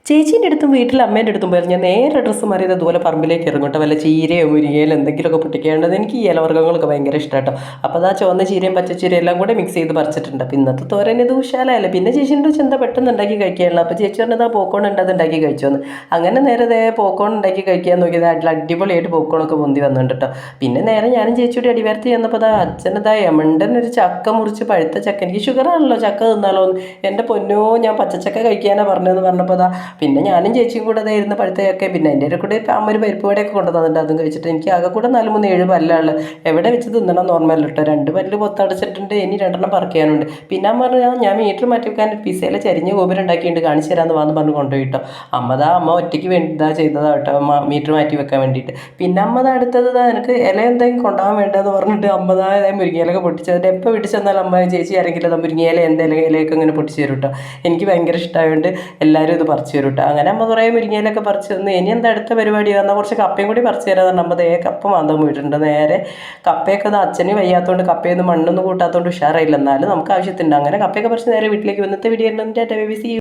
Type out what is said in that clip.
ചേച്ചീൻ്റെ അടുത്തും വീട്ടിൽ അമ്മേൻ്റെ അടുത്തും പോയാൽ ഞാൻ നേരെ ഡ്രസ്സ് മാറിയത് അതുപോലെ പറമ്പിലേക്ക് ഇറങ്ങട്ടെ വല്ല ചീരയോ മുരിങ്ങയിലോ എന്തെങ്കിലുമൊക്കെ പൊട്ടിക്കേണ്ടത്. എനിക്ക് ഈ ഇലവർഗ്ഗങ്ങളൊക്കെ ഭയങ്കര ഇഷ്ടമാട്ടോ. അപ്പോൾ അതാ ചുവന്ന ചീരയും പച്ചച്ചീരയും എല്ലാം കൂടെ മിക്സ് ചെയ്ത് പറിച്ചിട്ടുണ്ട്. അപ്പോൾ ഇന്നത്തെ തോരൻ ഇത് ഉഷാലല്ലേ. പിന്നെ ചേച്ചീൻ്റെ ചിന്ത പെട്ടെന്ന് ഉണ്ടാക്കി കഴിക്കാനുള്ള. അപ്പോൾ ചേച്ചി പറഞ്ഞത് ആ പോക്കോൺ ഉണ്ട് അത് ഉണ്ടാക്കി കഴിച്ചോന്ന്. അങ്ങനെ നേരെ പോക്കോൺ ഉണ്ടാക്കി കഴിക്കാൻ നോക്കിയത് അടിപൊളിയായിട്ട് പോക്കോണൊക്കെ പൊന്തി വന്നിട്ടുണ്ട് കേട്ടോ. പിന്നെ നേരെ ഞാനും ചേച്ചിയുടെ അടിവാരത്ത് ചെന്നപ്പോൾ അതാ അച്ഛനതാ യമണ്ടൻ ഒരു ചക്ക മുറിച്ച് പഴുത്ത ചക്ക. എനിക്ക് ഷുഗറാണല്ലോ ചക്ക തിന്നാലോ. എൻ്റെ പൊന്നോ ഞാൻ പച്ചച്ചക്ക കഴിക്കാനാണ് പറഞ്ഞതെന്ന് പറഞ്ഞപ്പോൾ അതാ പിന്നെ ഞാനും ചേച്ചിയും കൂടെ അതായിരുന്നു പഴുത്തയൊക്കെ. പിന്നെ എൻ്റെ കൂടെ അമ്മ ഒരു പരിപ്പ് വടയൊക്കെ കൊണ്ടു തന്നിട്ട് അതും കഴിച്ചിട്ട് എനിക്ക് ആകെ കൂടെ 4-3-7 പല്ലാണ്. എവിടെ വെച്ച് തിന്നണം നോർമൽ കേട്ടോ. 2 പല്ല് പൊത്തടച്ചിട്ടുണ്ട്, ഇനി 2 പറിക്കാനുണ്ട്. പിന്നെ അമ്മ പറഞ്ഞു ഞാൻ മീറ്റർ മാറ്റി വെക്കാൻ പിസയിലെ ചരിഞ്ഞ് ഗോപുരം ഉണ്ടാക്കിയിട്ട് കാണിച്ചു തരാമെന്ന് പറഞ്ഞ് കൊണ്ടുപോയി കേട്ടോ. അമ്മ ഒറ്റയ്ക്ക് വേണ്ടിതാ ചെയ്തതാ കേട്ടോ, മീറ്റർ മാറ്റി വെക്കാൻ വേണ്ടിയിട്ട്. പിന്നെ അടുത്തത് എനിക്ക് ഇല എന്തെങ്കിലും കൊണ്ടുപോകാൻ വേണ്ടതെന്ന് പറഞ്ഞിട്ട് മുരിങ്ങയിലൊക്കെ പൊട്ടിച്ചത്. എപ്പോൾ വീട്ടിൽ ചെന്നാലും അമ്മ ചേച്ചി ആരെങ്കിലും മുരിങ്ങയില എന്തെങ്കിലും ഇലയൊക്കെ ഇങ്ങനെ പൊട്ടിച്ച് തരും കേട്ടോ. എനിക്ക് ഭയങ്കര ഇഷ്ടമായതുകൊണ്ട് എല്ലാവരും ഇത് പറിച്ചു തരും കേട്ടോ. അങ്ങനെ അമ്മ കുറേ മുരിങ്ങയിലൊക്കെ പറിച്ച് തന്നു. ഇനി എന്താ അടുത്ത പരിപാടി വന്നാൽ കുറച്ച് കപ്പയും കൂടി പറിച്ച് തരാമെന്ന് നമ്മൾ കപ്പ മാന്താൻ പോയിട്ടുണ്ട്. നേരെ കപ്പയൊക്കെ അച്ഛന് വയ്യാത്തതുകൊണ്ട് കപ്പയൊന്നും മണ്ണൊന്നും കൂട്ടാത്തതുകൊണ്ട് ഉഷാറായില്ല. എന്നാലും നമുക്ക് ആവശ്യത്തിനുണ്ട്. അങ്ങനെ കപ്പയൊക്കെ പറിച്ച് നേരെ വീട്ടിലേക്ക് വന്നത്തെ video. Tata baby, see U.